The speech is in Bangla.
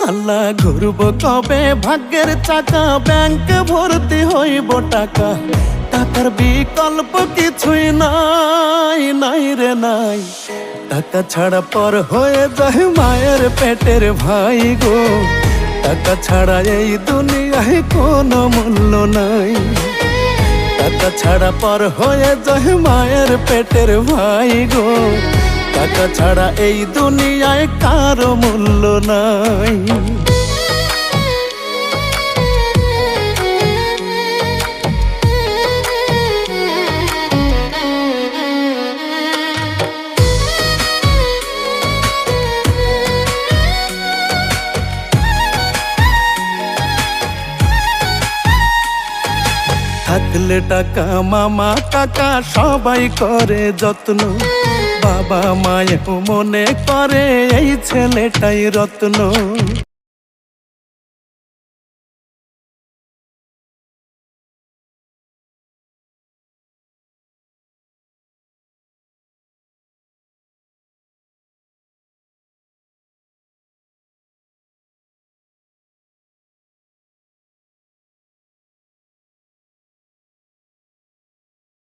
আল্লাহ ঘুরব কবে ভাগ্যের চাকা, ব্যাংক ভর্তি হইব টাকা, টাকার বিকল্প কিছুই নাই, নাই রে নাই। টাকা ছাড়া পর হয়ে যায় মায়ের পেটের ভাই গো, টাকা ছাড়া এই দুনিয়ায় কোনো মূল্য নাই। টাকা ছাড়া পর হয়ে যায় মায়ের পেটের ভাই গো, টাকা ছাড়া এই দুনিয়ায় কারো মূল্য নাই। থাকলে টাকা মামা কাকা সবাই করে যত্ন, বাবা মায়েও মনে করে এই ছেলেটাই রত্ন।